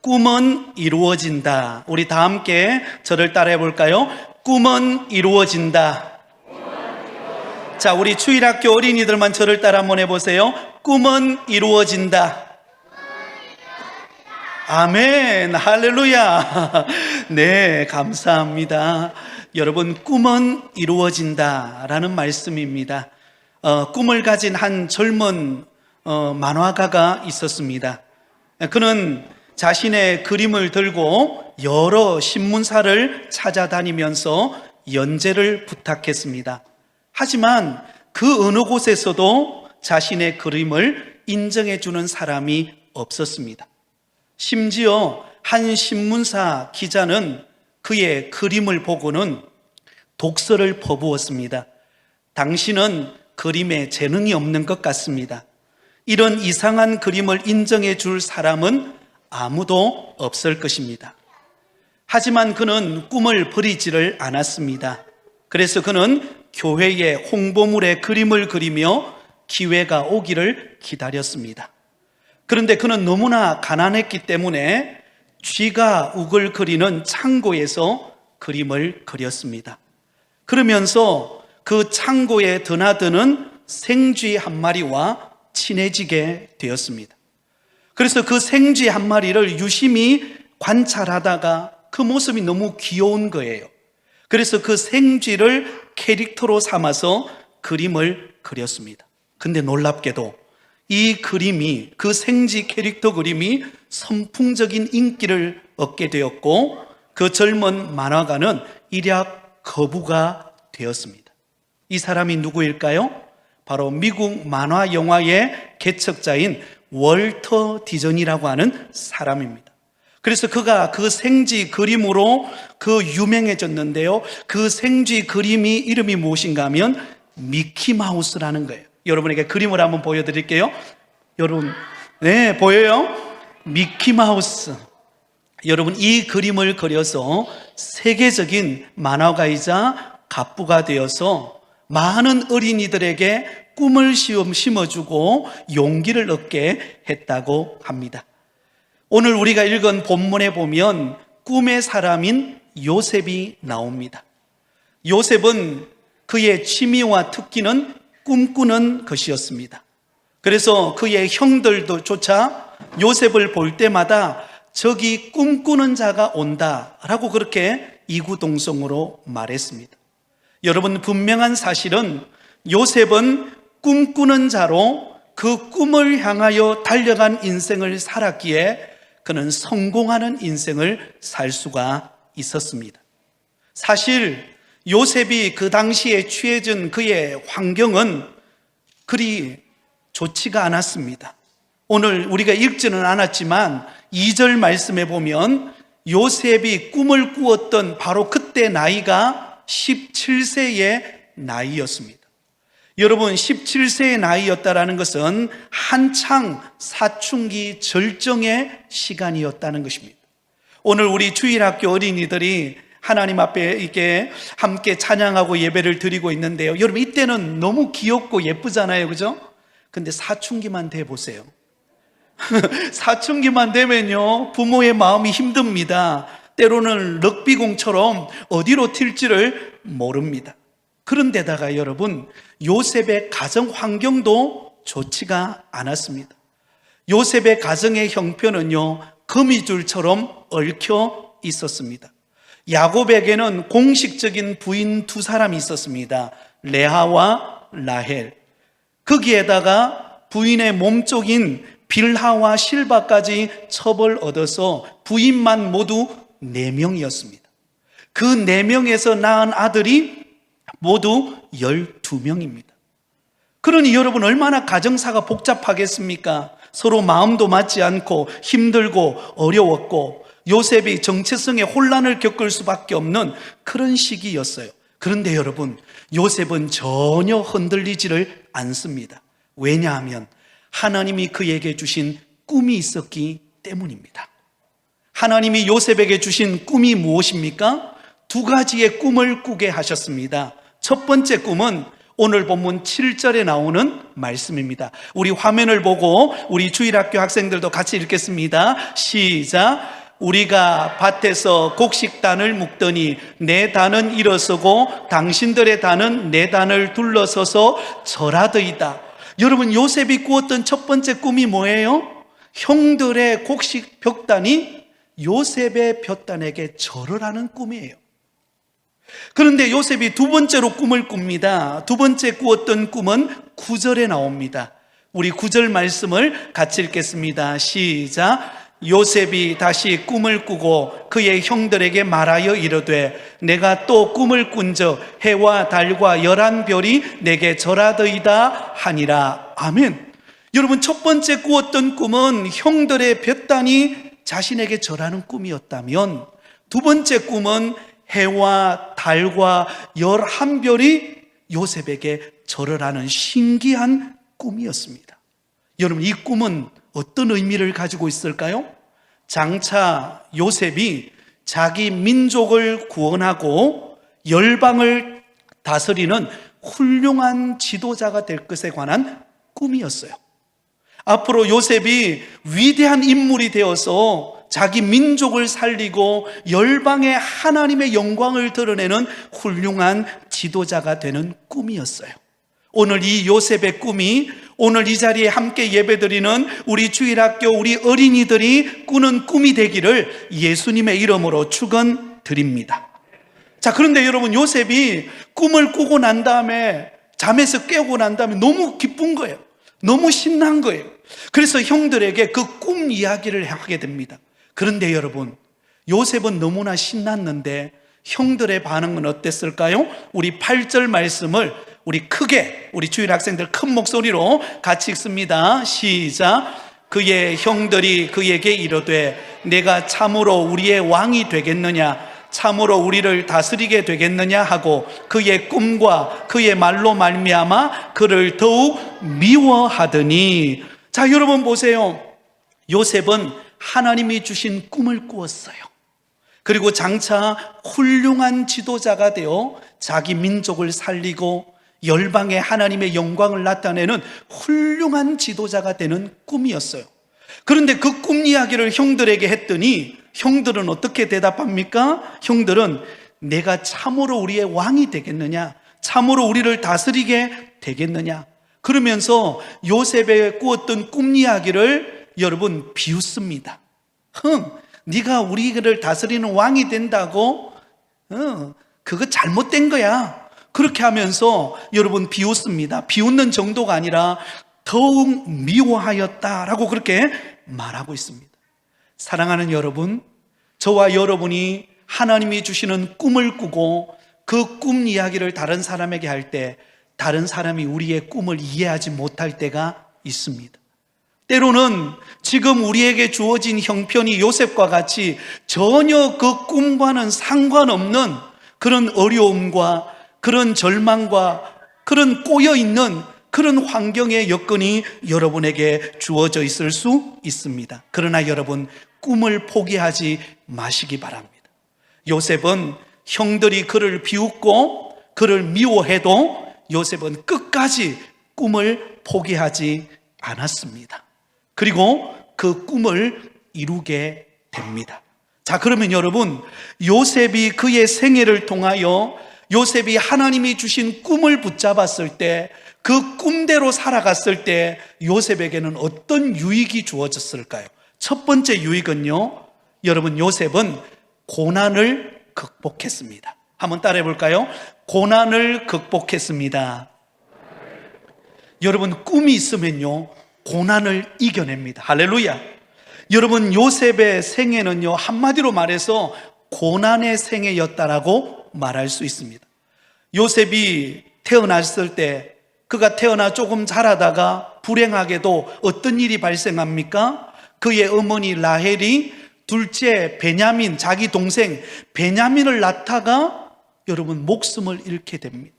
꿈은 이루어진다. 우리 다 함께 저를 따라해 볼까요? 꿈은 이루어진다. 자, 우리 주일학교 어린이들만 저를 따라 한번 해보세요. 꿈은 이루어진다. 아멘, 할렐루야. 네, 감사합니다. 여러분, 꿈은 이루어진다라는 말씀입니다. 꿈을 가진 한 젊은 만화가가 있었습니다. 그는 자신의 그림을 들고 여러 신문사를 찾아다니면서 연재를 부탁했습니다. 하지만 그 어느 곳에서도 자신의 그림을 인정해주는 사람이 없었습니다. 심지어 한 신문사 기자는 그의 그림을 보고는 독서를 퍼부었습니다. 당신은 그림에 재능이 없는 것 같습니다. 이런 이상한 그림을 인정해 줄 사람은 아무도 없을 것입니다. 하지만 그는 꿈을 버리지를 않았습니다. 그래서 그는 교회의 홍보물에 그림을 그리며 기회가 오기를 기다렸습니다. 그런데 그는 너무나 가난했기 때문에 쥐가 우글거리는 창고에서 그림을 그렸습니다. 그러면서 그 창고에 드나드는 생쥐 한 마리와 친해지게 되었습니다. 그래서 그 생쥐 한 마리를 유심히 관찰하다가 그 모습이 너무 귀여운 거예요. 그래서 그 생쥐를 캐릭터로 삼아서 그림을 그렸습니다. 근데 놀랍게도 이 그림이, 그 생쥐 캐릭터 그림이 선풍적인 인기를 얻게 되었고, 그 젊은 만화가는 일약 거부가 되었습니다. 이 사람이 누구일까요? 바로 미국 만화 영화의 개척자인 월터 디즈니라고 하는 사람입니다. 그래서 그가 그 생쥐 그림으로 그 유명해졌는데요. 그 생쥐 그림이 이름이 무엇인가 하면 미키마우스라는 거예요. 여러분에게 그림을 한번 보여드릴게요. 여러분, 네, 보여요? 미키마우스. 여러분, 이 그림을 그려서 세계적인 만화가이자 갑부가 되어서 많은 어린이들에게 꿈을 심어주고 용기를 얻게 했다고 합니다. 오늘 우리가 읽은 본문에 보면 꿈의 사람인 요셉이 나옵니다. 요셉은 그의 취미와 특기는 꿈꾸는 것이었습니다. 그래서 그의 형들조차 요셉을 볼 때마다 저기 꿈꾸는 자가 온다라고 그렇게 이구동성으로 말했습니다. 여러분, 분명한 사실은 요셉은 꿈꾸는 자로 그 꿈을 향하여 달려간 인생을 살았기에 그는 성공하는 인생을 살 수가 있었습니다. 사실 요셉이 그 당시에 취해진 그의 환경은 그리 좋지가 않았습니다. 오늘 우리가 읽지는 않았지만 2절 말씀에 보면 요셉이 꿈을 꾸었던 바로 그때 나이가 17세의 나이였습니다. 여러분, 17세의 나이였다라는 것은 한창 사춘기 절정의 시간이었다는 것입니다. 오늘 우리 주일학교 어린이들이 하나님 앞에 이렇게 함께 찬양하고 예배를 드리고 있는데요. 여러분, 이때는 너무 귀엽고 예쁘잖아요, 그죠? 근데 사춘기만 돼 보세요. 사춘기만 되면요, 부모의 마음이 힘듭니다. 때로는 럭비공처럼 어디로 튈지를 모릅니다. 그런데다가 여러분, 요셉의 가정 환경도 좋지가 않았습니다. 요셉의 가정의 형편은요, 거미줄처럼 얽혀 있었습니다. 야곱에게는 공식적인 부인 두 사람이 있었습니다. 레아와 라헬. 거기에다가 부인의 몸쪽인 빌하와 실바까지 첩을 얻어서 부인만 모두 4명이었습니다. 그 4명에서 낳은 아들이 모두 12명입니다. 그러니 여러분, 얼마나 가정사가 복잡하겠습니까? 서로 마음도 맞지 않고 힘들고 어려웠고 요셉이 정체성의 혼란을 겪을 수밖에 없는 그런 시기였어요. 그런데 여러분, 요셉은 전혀 흔들리지를 않습니다. 왜냐하면 하나님이 그에게 주신 꿈이 있었기 때문입니다. 하나님이 요셉에게 주신 꿈이 무엇입니까? 2가지의 꿈을 꾸게 하셨습니다. 첫 번째 꿈은 오늘 본문 7절에 나오는 말씀입니다. 우리 화면을 보고 우리 주일학교 학생들도 같이 읽겠습니다. 시작. 우리가 밭에서 곡식단을 묶더니 내 단은 일어서고 당신들의 단은 내 단을 둘러서서 절하더이다. 여러분, 요셉이 꾸었던 첫 번째 꿈이 뭐예요? 형들의 곡식 벽단이 요셉의 벽단에게 절을 하는 꿈이에요. 그런데 요셉이 두 번째로 꿈을 꿉니다. 두 번째 꾸었던 꿈은 9절에 나옵니다. 우리 9절 말씀을 같이 읽겠습니다. 시작. 요셉이 다시 꿈을 꾸고 그의 형들에게 말하여 이르되 내가 또 꿈을 꾼적 해와 달과 11별이 내게 절하더이다 하니라. 아멘. 여러분, 첫 번째 꾸었던 꿈은 형들의 볕단이 자신에게 절하는 꿈이었다면, 두 번째 꿈은 해와 달과 11별이 요셉에게 절을 하는 신기한 꿈이었습니다. 여러분, 이 꿈은 어떤 의미를 가지고 있을까요? 장차 요셉이 자기 민족을 구원하고 열방을 다스리는 훌륭한 지도자가 될 것에 관한 꿈이었어요. 앞으로 요셉이 위대한 인물이 되어서 자기 민족을 살리고 열방의 하나님의 영광을 드러내는 훌륭한 지도자가 되는 꿈이었어요. 오늘 이 요셉의 꿈이 오늘 이 자리에 함께 예배드리는 우리 주일학교 우리 어린이들이 꾸는 꿈이 되기를 예수님의 이름으로 축원드립니다. 자, 그런데 여러분, 요셉이 꿈을 꾸고 난 다음에, 잠에서 깨고 난 다음에 너무 기쁜 거예요. 너무 신난 거예요. 그래서 형들에게 그 꿈 이야기를 하게 됩니다. 그런데 여러분, 요셉은 너무나 신났는데 형들의 반응은 어땠을까요? 우리 8절 말씀을 우리 크게, 우리 주일 학생들 큰 목소리로 같이 읽습니다. 시작. 그의 형들이 그에게 이르되 내가 참으로 우리의 왕이 되겠느냐, 참으로 우리를 다스리게 되겠느냐 하고 그의 꿈과 그의 말로 말미암아 그를 더욱 미워하더니. 자, 여러분 보세요. 요셉은 하나님이 주신 꿈을 꾸었어요. 그리고 장차 훌륭한 지도자가 되어 자기 민족을 살리고 열방의 하나님의 영광을 나타내는 훌륭한 지도자가 되는 꿈이었어요. 그런데 그 꿈 이야기를 형들에게 했더니 형들은 어떻게 대답합니까? 형들은 내가 참으로 우리의 왕이 되겠느냐, 참으로 우리를 다스리게 되겠느냐, 그러면서 요셉의 꾸었던 꿈 이야기를 여러분 비웃습니다. 네가 우리를 다스리는 왕이 된다고? 그거 잘못된 거야. 그렇게 하면서 여러분 비웃습니다. 비웃는 정도가 아니라 더욱 미워하였다라고 그렇게 말하고 있습니다. 사랑하는 여러분, 저와 여러분이 하나님이 주시는 꿈을 꾸고 그 꿈 이야기를 다른 사람에게 할 때 다른 사람이 우리의 꿈을 이해하지 못할 때가 있습니다. 때로는 지금 우리에게 주어진 형편이 요셉과 같이 전혀 그 꿈과는 상관없는 그런 어려움과 그런 절망과 그런 꼬여있는 그런 환경의 여건이 여러분에게 주어져 있을 수 있습니다. 그러나 여러분, 꿈을 포기하지 마시기 바랍니다. 요셉은 형들이 그를 비웃고 그를 미워해도 요셉은 끝까지 꿈을 포기하지 않았습니다. 그리고 그 꿈을 이루게 됩니다. 자, 그러면 여러분, 요셉이 그의 생애를 통하여 요셉이 하나님이 주신 꿈을 붙잡았을 때, 그 꿈대로 살아갔을 때 요셉에게는 어떤 유익이 주어졌을까요? 첫 번째 유익은요, 여러분, 요셉은 고난을 극복했습니다. 한번 따라해 볼까요? 고난을 극복했습니다. 여러분, 꿈이 있으면요 고난을 이겨냅니다. 할렐루야. 여러분, 요셉의 생애는요 한마디로 말해서 고난의 생애였다라고 말할 수 있습니다. 요셉이 태어났을 때, 그가 태어나 조금 자라다가 불행하게도 어떤 일이 발생합니까? 그의 어머니 라헬이 둘째 베냐민, 자기 동생 베냐민을 낳다가 여러분 목숨을 잃게 됩니다.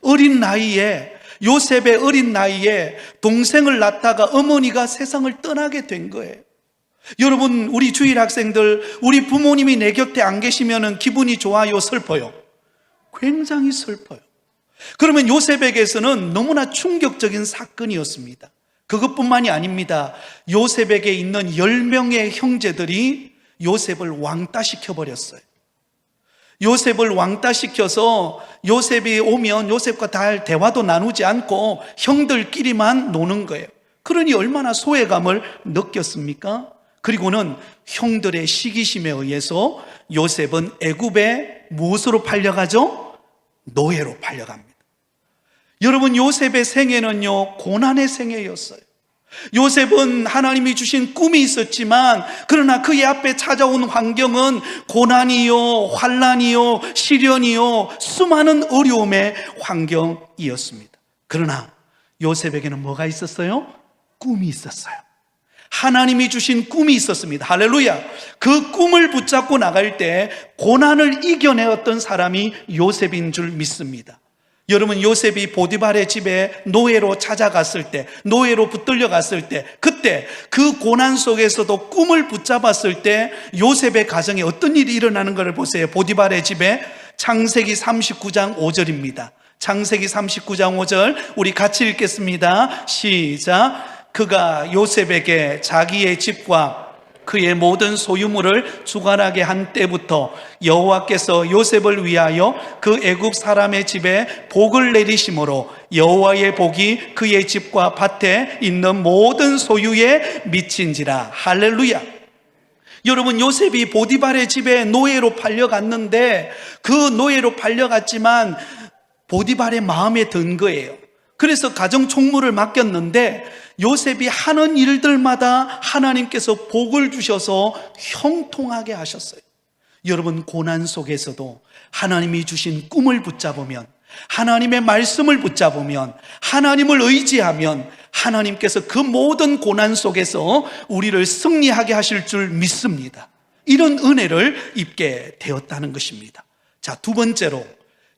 어린 나이에, 요셉의 어린 나이에 동생을 낳다가 어머니가 세상을 떠나게 된 거예요. 여러분, 우리 주일 학생들, 우리 부모님이 내 곁에 안 계시면 기분이 좋아요, 슬퍼요? 굉장히 슬퍼요. 그러면 요셉에게서는 너무나 충격적인 사건이었습니다. 그것뿐만이 아닙니다. 요셉에게 있는 10명의 형제들이 요셉을 왕따시켜 버렸어요. 요셉을 왕따시켜서 요셉이 오면 요셉과 다 대화도 나누지 않고 형들끼리만 노는 거예요. 그러니 얼마나 소외감을 느꼈습니까? 그리고는 형들의 시기심에 의해서 요셉은 애굽에 무엇으로 팔려가죠? 노예로 팔려갑니다. 여러분, 요셉의 생애는요, 고난의 생애였어요. 요셉은 하나님이 주신 꿈이 있었지만, 그러나 그의 앞에 찾아온 환경은 고난이요, 환난이요, 시련이요, 수많은 어려움의 환경이었습니다. 그러나 요셉에게는 뭐가 있었어요? 꿈이 있었어요. 하나님이 주신 꿈이 있었습니다. 할렐루야. 그 꿈을 붙잡고 나갈 때 고난을 이겨내었던 사람이 요셉인 줄 믿습니다. 여러분, 요셉이 보디발의 집에 노예로 찾아갔을 때, 노예로 붙들려 갔을 때, 그때 그 고난 속에서도 꿈을 붙잡았을 때 요셉의 가정에 어떤 일이 일어나는 것을 보세요. 보디발의 집에 창세기 39장 5절입니다. 창세기 39장 5절 우리 같이 읽겠습니다. 시작. 그가 요셉에게 자기의 집과 그의 모든 소유물을 주관하게 한 때부터 여호와께서 요셉을 위하여 그 애굽 사람의 집에 복을 내리심으로 여호와의 복이 그의 집과 밭에 있는 모든 소유에 미친지라. 할렐루야. 여러분, 요셉이 보디발의 집에 노예로 팔려갔는데 그 노예로 팔려갔지만 보디발의 마음에 든 거예요. 그래서 가정 총무를 맡겼는데 요셉이 하는 일들마다 하나님께서 복을 주셔서 형통하게 하셨어요. 여러분, 고난 속에서도 하나님이 주신 꿈을 붙잡으면, 하나님의 말씀을 붙잡으면, 하나님을 의지하면 하나님께서 그 모든 고난 속에서 우리를 승리하게 하실 줄 믿습니다. 이런 은혜를 입게 되었다는 것입니다. 자, 두 번째로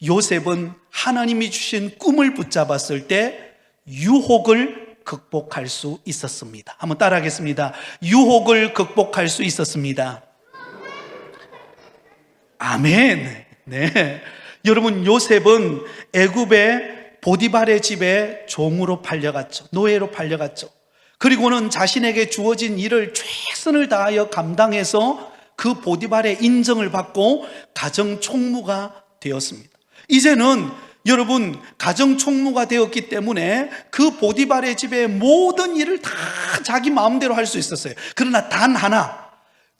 요셉은 하나님이 주신 꿈을 붙잡았을 때 유혹을 극복할 수 있었습니다. 한번 따라하겠습니다. 유혹을 극복할 수 있었습니다. 아멘. 네. 여러분, 요셉은 애굽의 보디발의 집에 종으로 팔려갔죠. 노예로 팔려갔죠. 그리고는 자신에게 주어진 일을 최선을 다하여 감당해서 그 보디발의 인정을 받고 가정 총무가 되었습니다. 이제는 여러분, 가정 총무가 되었기 때문에 그 보디발의 집의 모든 일을 다 자기 마음대로 할 수 있었어요. 그러나 단 하나,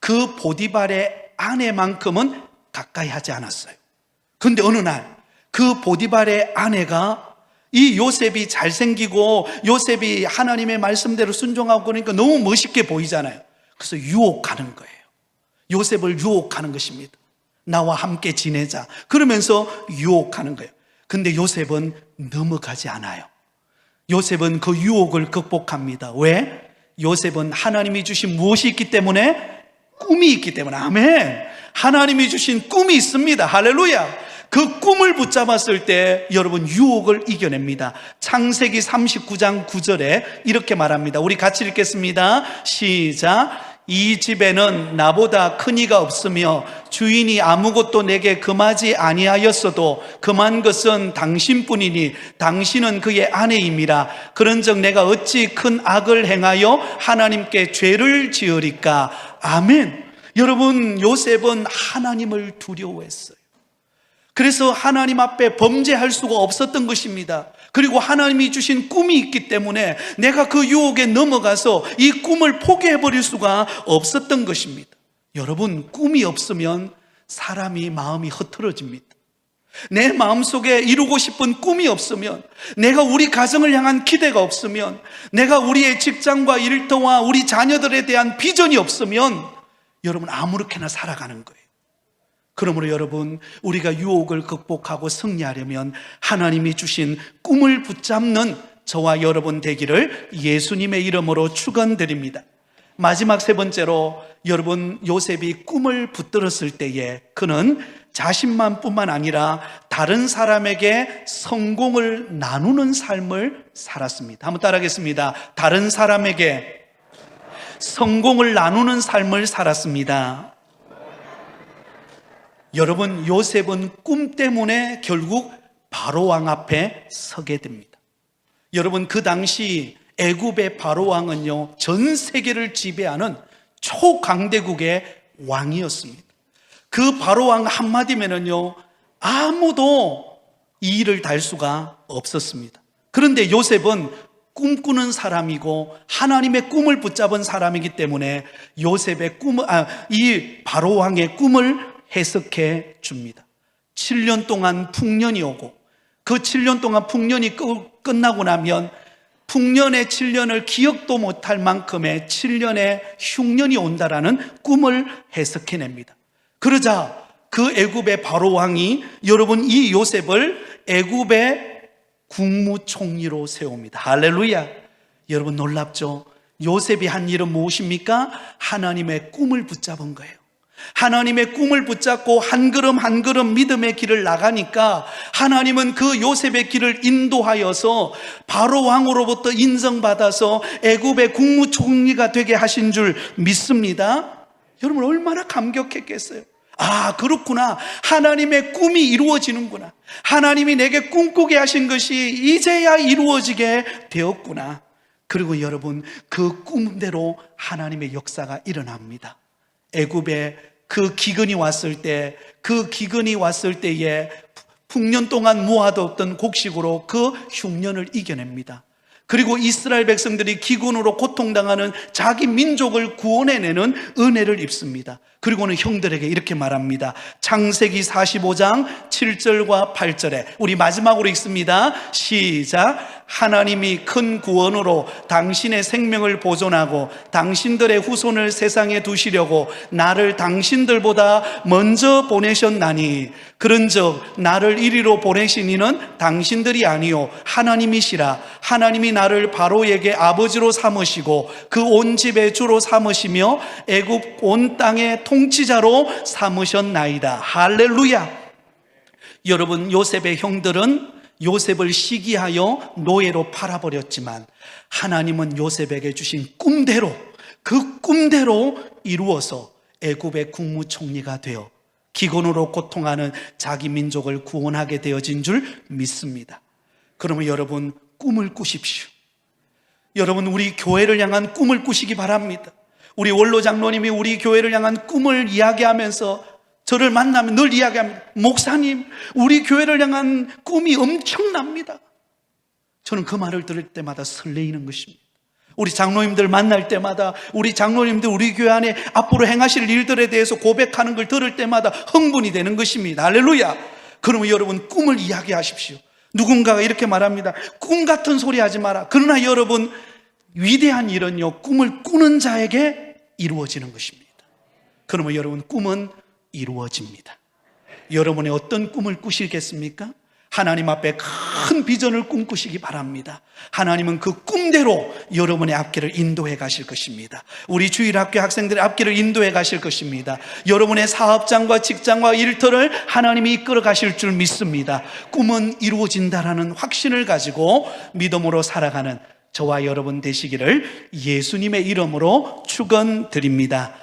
그 보디발의 아내만큼은 가까이 하지 않았어요. 그런데 어느 날 그 보디발의 아내가 이 요셉이 잘생기고 요셉이 하나님의 말씀대로 순종하고 그러니까 너무 멋있게 보이잖아요. 그래서 유혹하는 거예요. 요셉을 유혹하는 것입니다. 나와 함께 지내자. 그러면서 유혹하는 거예요. 근데 요셉은 넘어가지 않아요. 요셉은 그 유혹을 극복합니다. 왜? 요셉은 하나님이 주신 무엇이 있기 때문에? 꿈이 있기 때문에. 아멘. 하나님이 주신 꿈이 있습니다. 할렐루야. 그 꿈을 붙잡았을 때 여러분 유혹을 이겨냅니다. 창세기 39장 9절에 이렇게 말합니다. 우리 같이 읽겠습니다. 시작. 이 집에는 나보다 큰 이가 없으며 주인이 아무것도 내게 금하지 아니하였어도 금한 것은 당신뿐이니 당신은 그의 아내임이라. 그런즉 내가 어찌 큰 악을 행하여 하나님께 죄를 지으리까. 아멘. 여러분, 요셉은 하나님을 두려워했어요. 그래서 하나님 앞에 범죄할 수가 없었던 것입니다. 그리고 하나님이 주신 꿈이 있기 때문에 내가 그 유혹에 넘어가서 이 꿈을 포기해버릴 수가 없었던 것입니다. 여러분, 꿈이 없으면 사람이 마음이 흐트러집니다. 내 마음속에 이루고 싶은 꿈이 없으면, 내가 우리 가정을 향한 기대가 없으면, 내가 우리의 직장과 일터와 우리 자녀들에 대한 비전이 없으면 여러분 아무렇게나 살아가는 거예요. 그러므로 여러분, 우리가 유혹을 극복하고 승리하려면 하나님이 주신 꿈을 붙잡는 저와 여러분 되기를 예수님의 이름으로 축원드립니다. 마지막 세 번째로, 여러분, 요셉이 꿈을 붙들었을 때에 그는 자신만 뿐만 아니라 다른 사람에게 성공을 나누는 삶을 살았습니다. 한번 따라하겠습니다. 다른 사람에게 성공을 나누는 삶을 살았습니다. 여러분, 요셉은 꿈 때문에 결국 바로왕 앞에 서게 됩니다. 여러분, 그 당시 애굽의 바로왕은요, 전 세계를 지배하는 초강대국의 왕이었습니다. 그 바로왕 한마디면은요, 아무도 이 일을 달 수가 없었습니다. 그런데 요셉은 꿈꾸는 사람이고 하나님의 꿈을 붙잡은 사람이기 때문에 요셉의 이 바로왕의 꿈을 해석해 줍니다. 7년 동안 풍년이 오고 그 7년 동안 풍년이 끝나고 나면 풍년의 7년을 기억도 못할 만큼의 7년의 흉년이 온다라는 꿈을 해석해냅니다. 그러자 그 애굽의 바로왕이 여러분 이 요셉을 애굽의 국무총리로 세웁니다. 할렐루야. 여러분 놀랍죠? 요셉이 한 일은 무엇입니까? 하나님의 꿈을 붙잡은 거예요. 하나님의 꿈을 붙잡고 한 걸음 한 걸음 믿음의 길을 나가니까 하나님은 그 요셉의 길을 인도하여서 바로 왕으로부터 인정받아서 애굽의 국무총리가 되게 하신 줄 믿습니다. 여러분 얼마나 감격했겠어요. 아, 그렇구나. 하나님의 꿈이 이루어지는구나. 하나님이 내게 꿈꾸게 하신 것이 이제야 이루어지게 되었구나. 그리고 여러분 그 꿈대로 하나님의 역사가 일어납니다. 애굽에 그 기근이 왔을 때, 그 기근이 왔을 때에 풍년 동안 모아뒀던 곡식으로 그 흉년을 이겨냅니다. 그리고 이스라엘 백성들이 기근으로 고통당하는 자기 민족을 구원해내는 은혜를 입습니다. 그리고는 형들에게 이렇게 말합니다. 창세기 45장 7절과 8절에 우리 마지막으로 읽습니다. 시작. 하나님이 큰 구원으로 당신의 생명을 보존하고 당신들의 후손을 세상에 두시려고 나를 당신들보다 먼저 보내셨나니 그런즉 나를 이리로 보내신 이는 당신들이 아니요 하나님이시라. 하나님이 나를 바로에게 아버지로 삼으시고 그 온 집의 주로 삼으시며 애굽 온 땅의 통치자로 삼으셨나이다. 할렐루야. 여러분 요셉의 형들은 요셉을 시기하여 노예로 팔아버렸지만 하나님은 요셉에게 주신 꿈대로 그 꿈대로 이루어서 애굽의 국무총리가 되어 기근으로 고통하는 자기 민족을 구원하게 되어진 줄 믿습니다. 그러면 여러분 꿈을 꾸십시오. 여러분 우리 교회를 향한 꿈을 꾸시기 바랍니다. 우리 원로 장로님이 우리 교회를 향한 꿈을 이야기하면서 저를 만나면 늘 이야기합니다. 목사님, 우리 교회를 향한 꿈이 엄청납니다. 저는 그 말을 들을 때마다 설레이는 것입니다. 우리 장로님들 만날 때마다 우리 장로님들 우리 교회 안에 앞으로 행하실 일들에 대해서 고백하는 걸 들을 때마다 흥분이 되는 것입니다. 할렐루야. 그러면 여러분 꿈을 이야기하십시오. 누군가가 이렇게 말합니다. 꿈 같은 소리 하지 마라. 그러나 여러분 위대한 일은요 꿈을 꾸는 자에게 이루어지는 것입니다. 그러면 여러분 꿈은 이루어집니다. 여러분의 어떤 꿈을 꾸시겠습니까? 하나님 앞에 큰 비전을 꿈꾸시기 바랍니다. 하나님은 그 꿈대로 여러분의 앞길을 인도해 가실 것입니다. 우리 주일학교 학생들의 앞길을 인도해 가실 것입니다. 여러분의 사업장과 직장과 일터를 하나님이 이끌어 가실 줄 믿습니다. 꿈은 이루어진다라는 확신을 가지고 믿음으로 살아가는 저와 여러분 되시기를 예수님의 이름으로 축원드립니다.